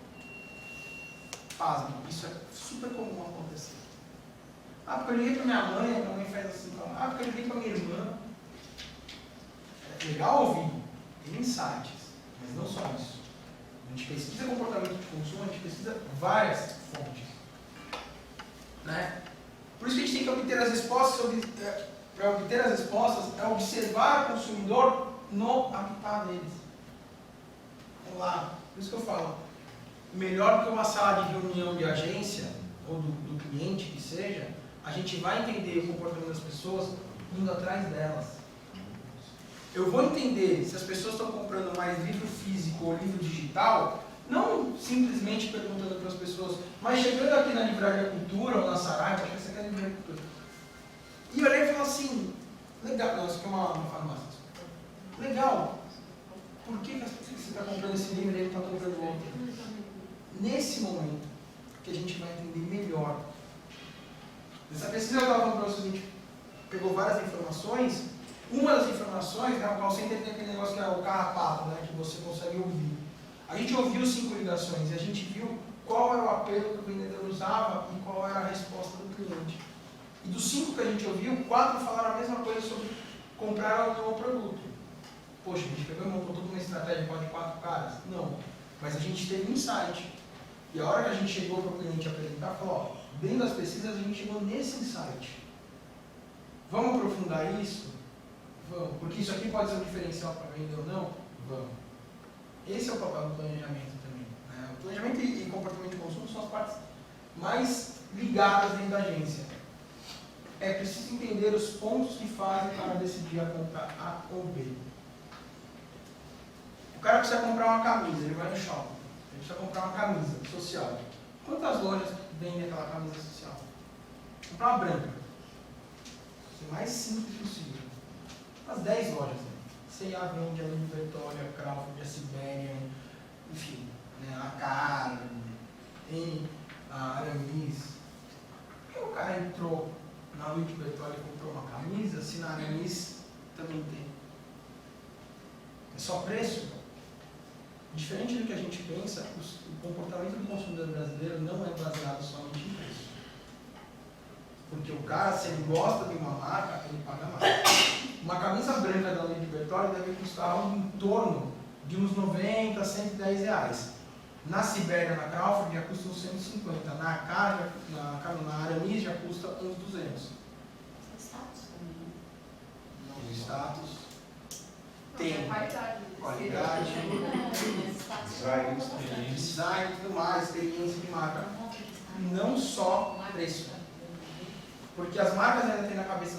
Pasmem, isso é super comum acontecer. Porque eu liguei para minha mãe faz assim, porque eu liguei para minha irmã. É legal ouvir, tem insights, mas não só isso. A gente pesquisa comportamento de consumo, a gente pesquisa várias fontes. Né? Por isso que a gente tem que obter as respostas, para obter as respostas, é observar o consumidor no habitat deles. Vamos lá, por isso que eu falo, melhor do que uma sala de reunião de agência, ou do cliente que seja, a gente vai entender o comportamento das pessoas indo atrás delas. Eu vou entender se as pessoas estão comprando mais livro físico ou livro digital, não simplesmente perguntando para as pessoas, mas chegando aqui na Livraria Cultura ou na Saraiva, acho que você quer Livraria Cultura. E eu olhei e falei assim, legal, não, isso aqui é uma farmácia. Legal, por que você está comprando esse livro e ele está comprando outro? Nesse momento, que a gente vai entender melhor. Nessa pesquisa eu estava falando para vocês, a gente pegou várias informações. Uma das informações, né, o call center tem aquele negócio que é o carrapato, né, que você consegue ouvir. A gente ouviu 5 ligações e a gente viu qual era o apelo que o vendedor usava e qual era a resposta do cliente. E dos 5 que a gente ouviu, 4 falaram a mesma coisa sobre compraram ou não o produto. Poxa, a gente pegou e montou toda uma estratégia de 4 caras? Não. Mas a gente teve um insight. E a hora que a gente chegou para o cliente apresentar, falou, ó, dentro das pesquisas a gente chegou nesse insight. Vamos aprofundar isso? Vamos. Porque isso aqui pode ser um diferencial para vender ou não? Vamos. Esse é o papel do planejamento também. Né? O planejamento e comportamento de consumo são as partes mais ligadas dentro da agência. É preciso entender os pontos que fazem para decidir a compra A ou B. O cara precisa comprar uma camisa, ele vai no shopping. Ele precisa comprar uma camisa social. Quantas lojas vendem aquela camisa social? Comprar uma branca. O mais simples possível. Umas 10 lojas. C&A vende, a Louis Vuitton, a Crawford, a Siberian, enfim, né, a Cara, tem a Aramis. Por que o cara entrou na Louis Vuitton e comprou uma camisa, se na Aramis também tem? É só preço? Diferente do que a gente pensa, o comportamento do consumidor brasileiro não é baseado somente em preço. Porque o cara, se ele gosta de uma marca, ele paga mais. Uma camisa branca da Louis Vuitton deve custar em torno de uns 90 a 110 reais. Na Sibéria, na Crawford, já custa uns 150. Na Cara, na Aramis, já custa uns 200. Status também. Não, o status Tem. Qualidade, Design. design e tudo mais, experiência de marca. Não só preço. Porque as marcas ainda têm na cabeça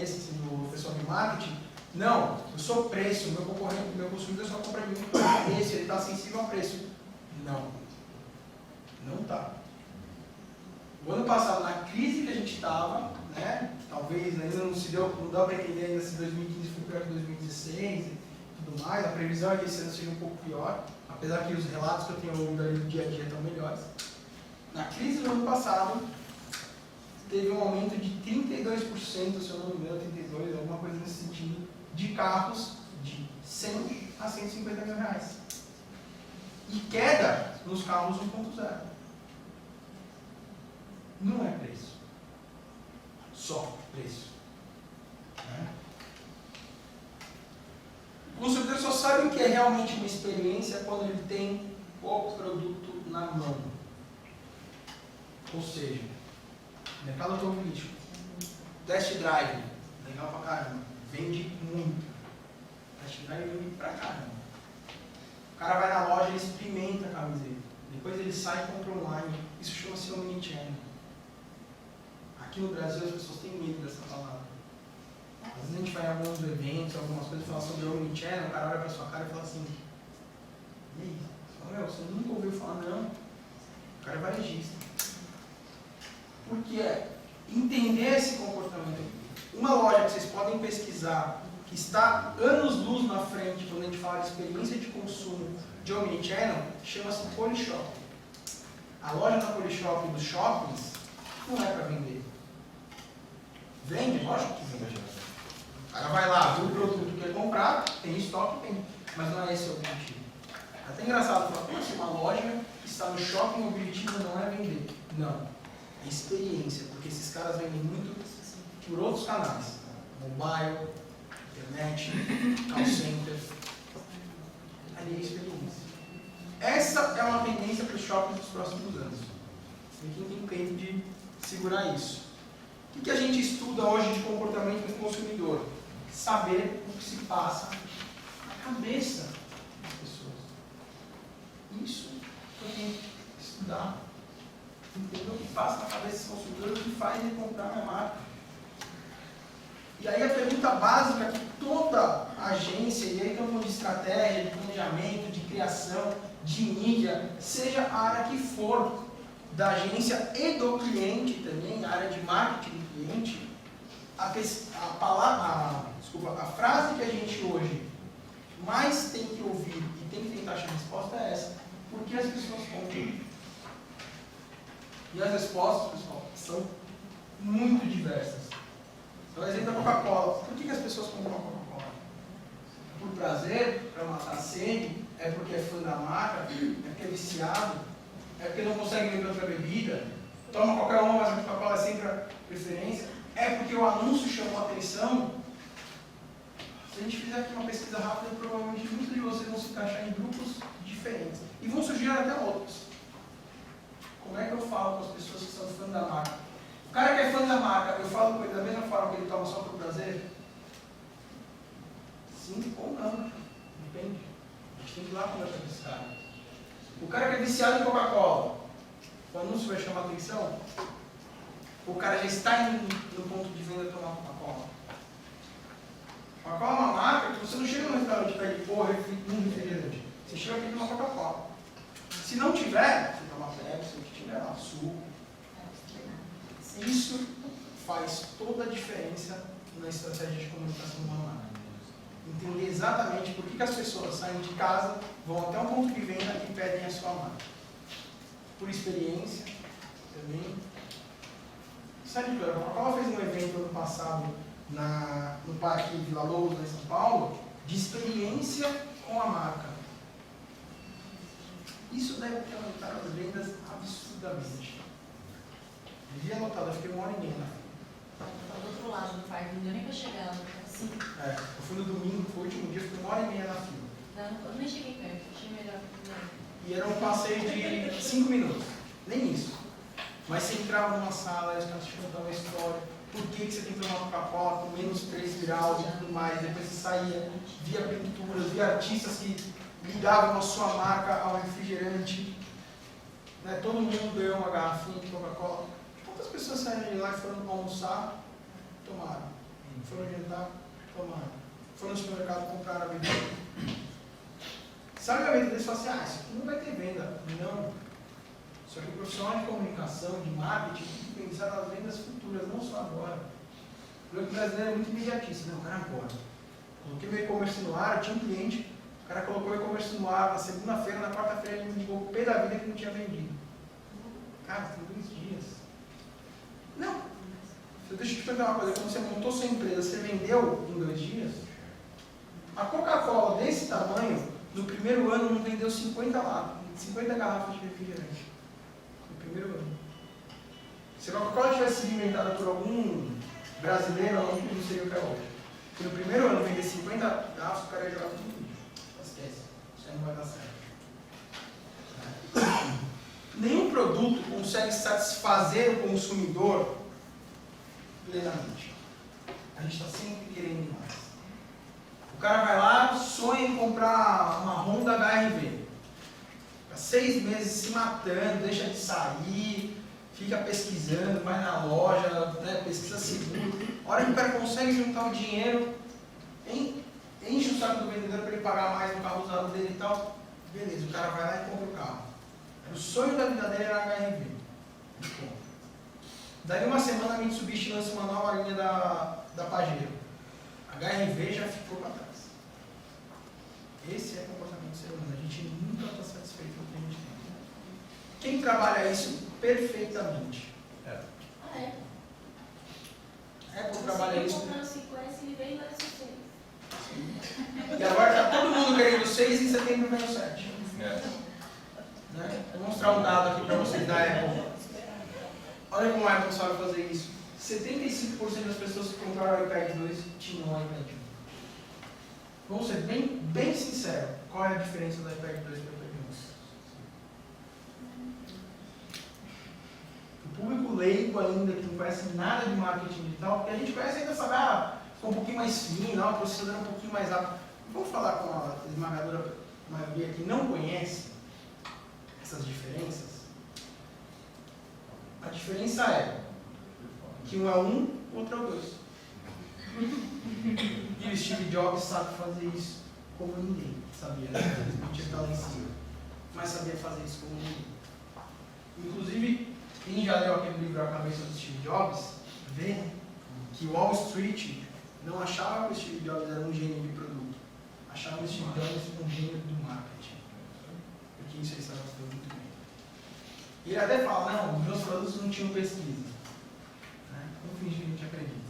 assim, do pessoal de marketing, não, eu sou preço, meu concorrente, meu consumidor só compra de mim por preço, ele está sensível ao preço. Não. Não está. O ano passado, na crise que a gente estava, né, talvez ainda não dá para entender ainda se 2015 foi pior que 2016 e tudo mais, a previsão é que esse ano seja um pouco pior, apesar que os relatos que eu tenho ouvido ali do dia a dia estão melhores. Na crise do ano passado, teve um aumento de 32%, se eu não me engano, 32%, alguma coisa nesse sentido, de carros de 100 a 150 mil reais. E queda nos carros 1.0. Não é preço. Só preço. Né? O consumidor só sabe o que é realmente uma experiência quando ele tem o produto na mão. Ou seja, mercado automobilístico, test drive, legal pra caramba, vende muito. Test drive vende pra caramba. O cara vai na loja e experimenta a camiseta. Depois ele sai e compra online. Isso chama-se omnichannel. Aqui no Brasil as pessoas têm medo dessa palavra. Às vezes a gente vai em alguns eventos, algumas coisas, fala sobre omnichannel, o cara olha pra sua cara e fala assim, e aí? Você fala, você nunca ouviu falar, não. O cara é varejista. Porque entender esse comportamento. Uma loja que vocês podem pesquisar, que está anos-luz na frente, quando a gente fala de experiência de consumo de omnichannel, chama-se Polishop. A loja da Polishop dos shoppings não é para vender. Vende? Lógico que vende. O cara vai lá, viu o produto que quer comprar, tem estoque, tem. Mas não é esse o objetivo. É até engraçado falar, se uma loja que está no shopping, o objetivo não é vender. Não. É experiência, porque esses caras vendem muito por outros canais. Mobile, internet, call center. Ali é experiência. Essa é uma tendência para os shoppings dos próximos anos. E quem tem peito de segurar isso. O que a gente estuda hoje de comportamento do consumidor? Saber o que se passa na cabeça das pessoas. Isso que eu tenho que estudar. Entender o que passa na cabeça dos consumidores, o que faz ele comprar minha marca. E aí a pergunta básica que toda agência, e aí estamos de estratégia, de planejamento, de criação, de mídia, seja a área que for, da agência e do cliente também, a área de marketing do cliente, a frase que a gente hoje mais tem que ouvir e tem que tentar achar a resposta é essa. Por que as pessoas compram? E as respostas, pessoal, são muito diversas. Então, exemplo da Coca-Cola. Por que as pessoas compram a Coca-Cola? Por prazer, para matar a sede, é porque é fã da marca, é porque é viciado, é porque não consegue beber outra bebida, toma qualquer uma, mas a Coca-Cola é sempre a preferência, é porque o anúncio chamou a atenção. Se a gente fizer aqui uma pesquisa rápida, provavelmente muitos de vocês vão se encaixar em grupos diferentes. E vão surgir até outros. Como é que eu falo com as pessoas que são fãs da marca? O cara que é fã da marca, eu falo com ele da mesma forma que ele toma só por prazer? Sim ou não? Depende. A gente tem que ir lá conversar com esse cara. O cara que é viciado em Coca-Cola, o anúncio vai chamar atenção? O cara já está indo no ponto de venda tomar Coca-Cola. Coca-Cola é uma marca que você não chega no restaurante e pede um refrigerante. Você chega aqui numa Coca-Cola. Se não tiver, você toma Pepsi, se tiver lá, suco. Isso faz toda a diferença na estratégia de comunicação de uma marca. Entender exatamente por que as pessoas saem de casa, vão até um ponto de venda e pedem a sua marca. Por experiência também. Sabe, a Coca-Cola fez um evento ano passado no Parque Vila Lobos, em São Paulo, de experiência com a marca. Isso deve ter aumentado as vendas absurdamente. Devia anotar, eu fiquei 1 hora e meia na fila. Tá do outro lado do parque, não deu nem pra chegar lá. Assim. Eu fui no domingo, foi o último dia, fiquei 1 hora e meia na fila. Não, eu nem cheguei perto, achei melhor. E era um passeio de 5 minutos, nem isso. Mas você entrava numa sala, eles estavam te contando uma história, por que você tem que tomar Coca-Cola com menos 3 graus e tudo mais. Depois você saía, via pinturas, via artistas que ligavam a sua marca ao refrigerante. Né? Todo mundo ganhou uma garrafinha de Coca-Cola. Quantas pessoas saíram de lá e foram almoçar? Tomaram. Foram jantar? Tomaram. Foram no supermercado comprar a bebida. Sabe a venda deles fala assim, isso aqui não vai ter venda. Não. Só que o profissional de comunicação, de marketing, tem que pensar nas vendas futuras, não só agora. O brasileiro é muito imediatista. Não, cara, agora. Coloquei meu e-commerce no ar, eu tinha um cliente, o cara colocou o e-commerce no ar na segunda-feira, na quarta-feira ele me ligou o pé da vida que não tinha vendido. Cara, tem 2 dias. Não. Deixa eu te perguntar uma coisa, quando você montou sua empresa, você vendeu em 2 dias? A Coca-Cola desse tamanho, no primeiro ano não vendeu 50 garrafas de refrigerante. No primeiro ano. Se a Coca-Cola tivesse sido inventada por algum brasileiro, não seria o que é hoje. Porque no primeiro ano vender 50 garrafas, o cara ia jogar tudo no lixo. Esquece. Isso aí não vai dar certo. Nenhum produto consegue satisfazer o consumidor plenamente. A gente está sempre querendo mais. O cara vai lá, sonha em comprar uma Honda HRV. Fica 6 meses se matando, deixa de sair, fica pesquisando, vai na loja, né, pesquisa seguro. A hora que o cara consegue juntar o dinheiro, enche o saco do vendedor para ele pagar mais no carro usado dele e tal, beleza, o cara vai lá e compra o carro. O sonho da vida dele era a HRV. Daí uma semana a Mitsubishi lança uma nova linha da Pajero. A HRV já ficou para trás. Esse é o comportamento do ser humano. A gente nunca está satisfeito com o que a gente tem. Quem trabalha isso perfeitamente? Ah, é? Apple trabalha isso. Comprando 50, ele veio e vai ser 6. E agora está todo mundo ganhando 6 e em setembro ganhando 7. Né? Vou mostrar um dado aqui para vocês da Apple. Olha como a Apple sabe fazer isso. 75% das pessoas que compraram o iPad 2 tinham o iPad 1. Vamos ser bem sinceros. Qual é a diferença do iPad 2 para o iPad 1? O público leigo ainda, que não conhece nada de marketing digital, porque a gente conhece ainda sabe, ficou um pouquinho mais fino, o processador é um pouquinho mais rápido. Vamos falar com a esmagadora maioria que não conhece essas diferenças? A diferença é que um é 1, o outro é o 2. E o Steve Jobs sabe fazer isso como ninguém sabia. Infelizmente ele está lá em cima. Mas sabia fazer isso como ninguém. Inclusive, quem já leu aquele livro A Cabeça do Steve Jobs, vê que Wall Street não achava que o Steve Jobs era um gênio de produto. Achava o Steve Jobs um gênio do marketing. Porque isso ele sabe fazer muito bem. E ele até fala, não, os meus produtos não tinham pesquisa. Vamos fingir que a gente acredita.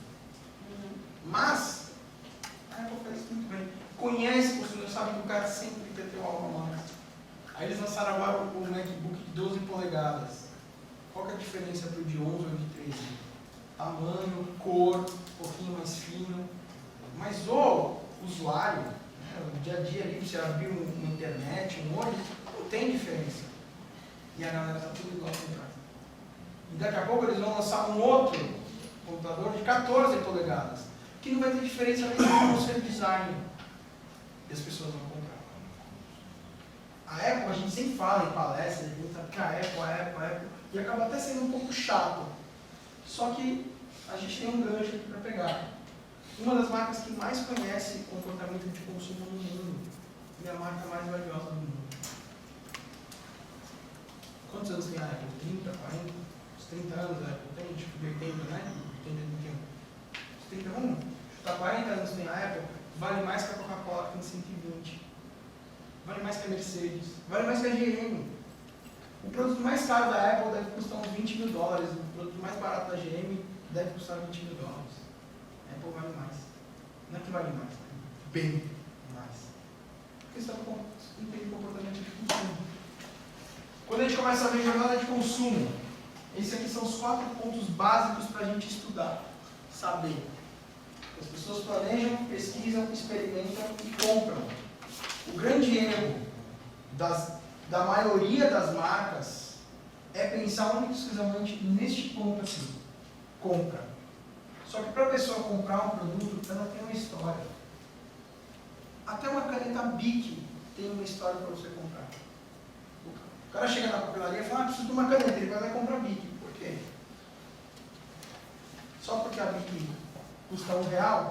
Mas, a Apple faz isso muito bem. Conhece o consumidor, sabe que o cara sempre quer ter algo a mais. Aí eles lançaram agora o MacBook de 12 polegadas. Qual que é a diferença para o de 11 ou de 13? Tamanho, cor, um pouquinho mais fino. Mas os usuário, né, no dia a dia ali, você abrir uma internet, um ônibus, não tem diferença. E a galera está tudo igual ao contrário. E daqui a pouco eles vão lançar um outro computador de 14 polegadas, que não vai ter diferença nenhuma no seu design. E as pessoas vão comprar. A Apple, a gente sempre fala em palestras, a gente sabe que a Apple, e acaba até sendo um pouco chato. Só que a gente tem um gancho aqui para pegar. Uma das marcas que mais conhece comportamento de consumo no mundo, e a marca mais valiosa do mundo. Quantos anos tem a Apple? 30, 40? Uns 30 anos a Apple tem, tipo de 80, né? 80, 81? Está 40 anos tem a Apple, vale mais que a Coca-Cola que tem 120. Vale mais que a Mercedes, vale mais que a GM. O produto mais caro da Apple deve custar uns 20 mil dólares, o produto mais barato da GM deve custar 20 mil dólares. A Apple vale mais. Não é que vale mais, bem mais. Porque isso entende comportamento de consumo. Quando a gente começa a ver jornada de consumo, esses aqui são os 4 pontos básicos para a gente estudar, saber. As pessoas planejam, pesquisam, experimentam e compram. O grande erro da maioria das marcas é pensar única e exclusivamente neste ponto aqui. Compra. Só que para a pessoa comprar um produto, ela tem uma história. Até uma caneta Bic tem uma história para você comprar. O cara chega na papelaria e fala, preciso de uma caneta, ele vai lá e compra a Bic. Por quê? Só porque a Bic custa R$1?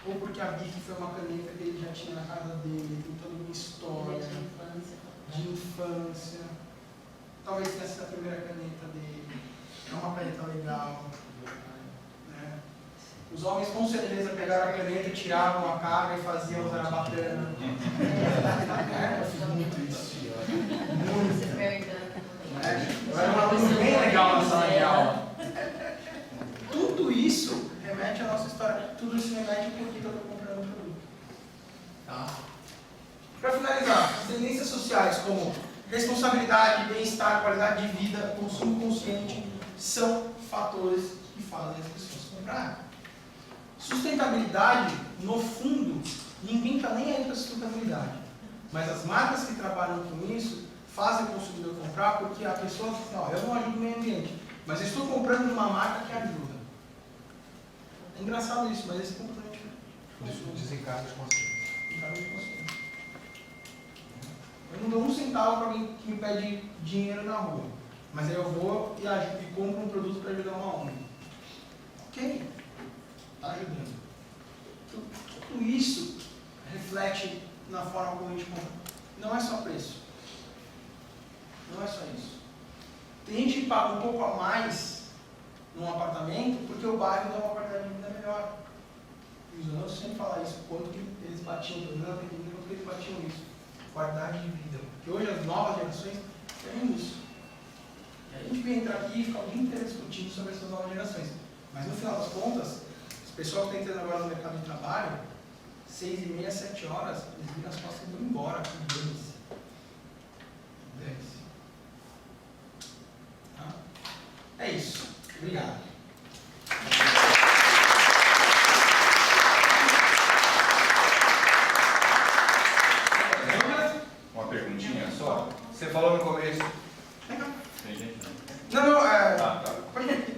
Ou porque a Bic foi uma caneta que ele já tinha na casa dele, tem toda uma história de infância. Talvez tenha sido a primeira caneta dele. É uma caneta legal. Né? Os homens com certeza pegaram a caneta, tiravam a carga e faziam usar a batana. Eu fiz muito isso. Muito. Eu era um aluno bem legal na sala de aula. Tudo isso remete à nossa história. Tudo isso remete ao porquê que eu estou comprando um produto. Tá? Para finalizar, as tendências sociais como responsabilidade, bem-estar, qualidade de vida, consumo consciente, são fatores que fazem as pessoas comprarem. Sustentabilidade, no fundo, ninguém está nem aí para sustentabilidade. Mas as marcas que trabalham com isso fazem o consumidor comprar porque a pessoa diz, não, eu não ajudo o meio ambiente, mas eu estou comprando uma marca que ajuda. É engraçado isso, mas esse componente Desencargo de consciência. Eu não dou um centavo para alguém que me pede dinheiro na rua, mas aí eu vou e compro um produto para ajudar uma ONG. Ok, está ajudando. Tudo isso reflete na forma como a gente compra. Não é só preço. Não é só isso. Tem gente que paga um pouco a mais num apartamento porque o bairro dá uma qualidade de vida melhor. E os anos sempre falam isso, quanto que eles batiam, quanto que eles batiam isso. Qualidade de vida. Porque hoje as novas gerações têm isso. E a gente vem entrar aqui e ficar o dia inteiro discutindo sobre essas novas gerações. Mas no final das contas, as pessoas que estão entrando agora no mercado de trabalho, 6h30, 7 horas, eles viram as costas e vão embora. Dane-se. Tá? É isso. Obrigado. Uma perguntinha só. Você falou no começo. Tem gente? Não, Tá.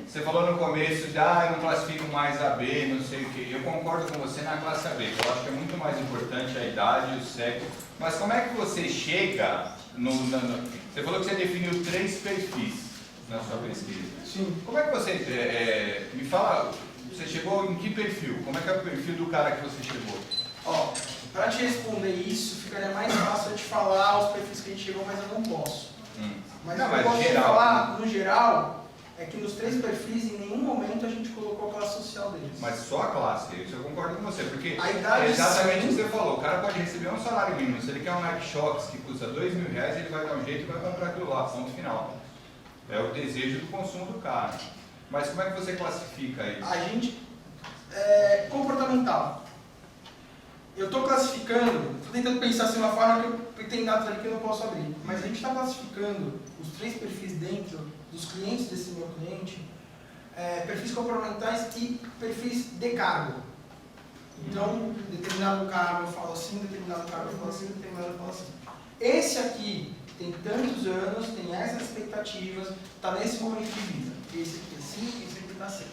Você falou no começo de eu não classifico mais a B, não sei o que. Eu concordo com você na classe AB, que eu acho que é muito mais importante a idade e o sexo. Mas como é que você chega Você falou que você definiu 3 perfis na sua pesquisa. Sim. Como é que você me fala, você chegou em que perfil? Como é que é o perfil do cara que você chegou? Ó, para te responder isso, ficaria mais fácil eu te falar os perfis que a gente chegou, mas eu não posso. Mas não, o que eu mas posso te geral, falar, no geral, é que nos 3 perfis, em nenhum momento a gente colocou a classe social deles. Mas só a classe, isso eu concordo com você, porque A idade, é exatamente o que sim. você falou, o cara pode receber um salário mínimo, se ele quer um Nike Shox que custa R$2.000, ele vai dar um jeito e vai comprar aquilo lá, ponto final. É o desejo do consumo do cara. Mas como é que você classifica isso? A gente, comportamental. Eu estou classificando, estou tentando pensar assim uma forma que tem dados ali que eu não posso abrir, mas a gente está classificando os 3 perfis dentro dos clientes desse meu cliente, perfis comportamentais e perfis de cargo. Então, determinado cargo eu falo assim, determinado cargo eu falo assim, determinado eu falo assim. Esse aqui tem tantos anos, tem essas expectativas, está nesse momento de vida. Esse aqui assim, esse aqui está assim.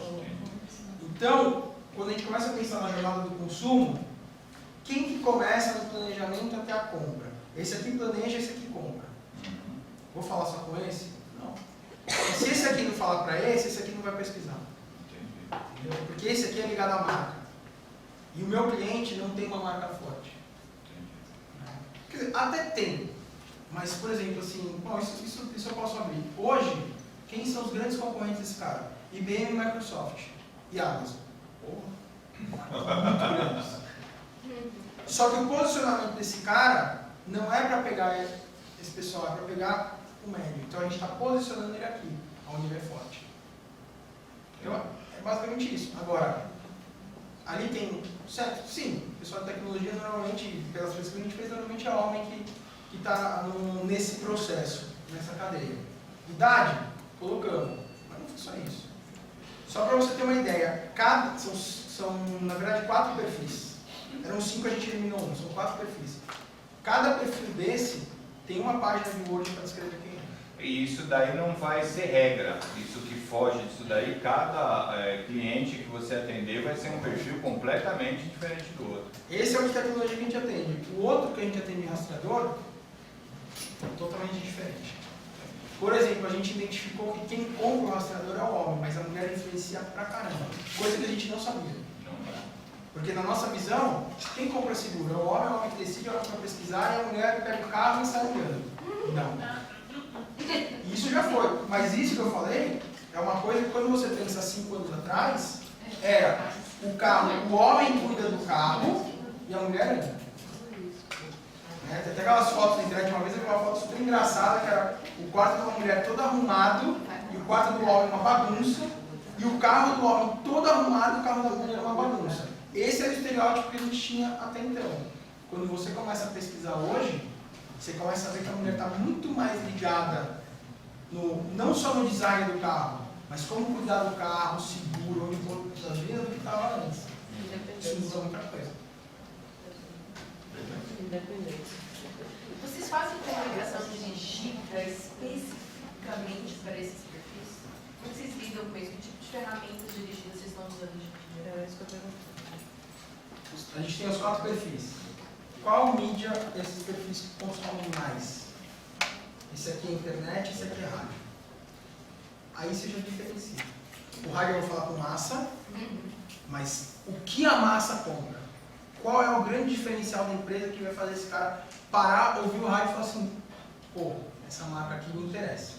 Então, quando a gente começa a pensar na jornada do consumo, quem que começa no planejamento até a compra? Esse aqui planeja, esse aqui compra. Vou falar só com esse? Não. Se esse aqui não falar para esse aqui não vai pesquisar. Entendeu? Porque esse aqui é ligado à marca. E o meu cliente não tem uma marca forte. Quer dizer, até tem. Mas, por exemplo, assim, bom, isso eu posso abrir. Hoje, quem são os grandes concorrentes desse cara? IBM, Microsoft e Amazon. Porra. Muito grandes. Só que o posicionamento desse cara não é para pegar esse pessoal, é para pegar o médio. Então a gente está posicionando ele aqui, onde ele é forte. Então, é basicamente isso. Agora, ali tem, certo? Sim, o pessoal de tecnologia normalmente, pelas pesquisas que a gente fez, normalmente é homem que está nesse processo, nessa cadeia. Idade, colocamos, mas não foi só isso. Só para você ter uma ideia, são na verdade 4 perfis. Eram 5, a gente eliminou um, são 4 perfis. Cada perfil desse tem uma página de Word para descrever quem é. E isso daí não vai ser regra. Isso que foge disso daí, cada cliente que você atender vai ser um perfil completamente diferente do outro. Esse é o de tecnologia que a gente atende. O outro que a gente atende em rastreador é totalmente diferente. Por exemplo, a gente identificou que quem compra o rastreador é o homem, mas a mulher influencia pra caramba. Coisa que a gente não sabia. Porque na nossa visão, quem compra seguro é o homem que decide, o homem que vai pesquisar, e a mulher que pega o carro e sai andando. Não. Isso já foi. Mas isso que eu falei é uma coisa que quando você pensa 5 anos atrás, era o carro, o homem cuida do carro e a mulher anda. Tem até aquelas fotos na internet, uma vez eu vi uma foto super engraçada, que era o quarto de uma mulher todo arrumado, e o quarto do homem uma bagunça, e o carro do homem todo arrumado e o carro da mulher uma bagunça. Esse é o estereótipo que a gente tinha até então. Quando você começa a pesquisar hoje, você começa a ver que a mulher está muito mais ligada, não só no design do carro, mas como cuidar do carro, seguro, onde pôr as vidas, do que estava antes. Isso muda muita coisa. Independente. Vocês fazem comunicação dirigida especificamente para esses perfis? Como vocês lidam com isso? Que tipo de ferramentas dirigidas vocês estão usando hoje em dia? É isso que eu pergunto. A gente tem os 4 perfis. Qual mídia esses perfis consomem mais? Esse aqui é internet, esse aqui é rádio. Aí você já diferencia. O rádio eu vou falar com massa, mas o que a massa compra? Qual é o grande diferencial da empresa que vai fazer esse cara parar, ouvir o rádio e falar assim, pô, essa marca aqui me interessa.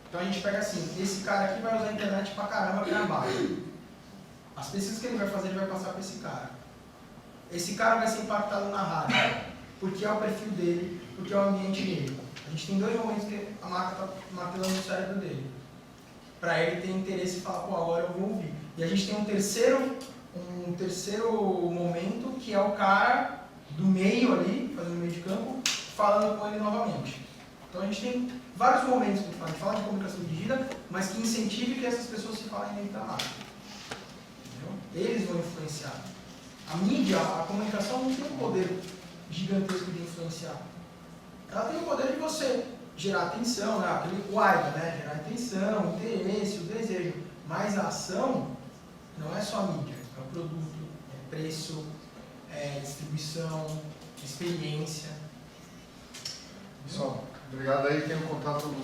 Então a gente pega assim, esse cara aqui vai usar a internet pra caramba aqui na base. As pesquisas que ele vai fazer, ele vai passar para esse cara. Esse cara vai ser impactado na rádio, porque é o perfil dele, porque é o ambiente dele. A gente tem 2 momentos que a marca está martelando no cérebro dele. Para ele ter interesse e falar, pô, agora eu vou ouvir. E a gente tem um terceiro momento, que é o cara do meio ali, fazendo meio de campo, falando com ele novamente. Então a gente tem vários momentos que a gente fala de comunicação dirigida, mas que incentive que essas pessoas se falem dentro da marca. Entendeu? Eles vão influenciar. A mídia, a comunicação não tem um poder gigantesco de influenciar. Ela tem o poder de você gerar atenção, né? Aquele guarda, né? Gerar atenção, interesse, o desejo. Mas a ação não é só a mídia, é o produto, é preço, é distribuição, experiência. Pessoal, obrigado aí. Tem os contatos no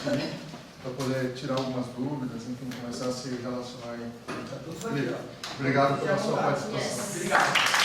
Felipe para poder tirar algumas dúvidas, enfim, começar a se relacionar aí. Obrigado pela sua participação. Obrigado.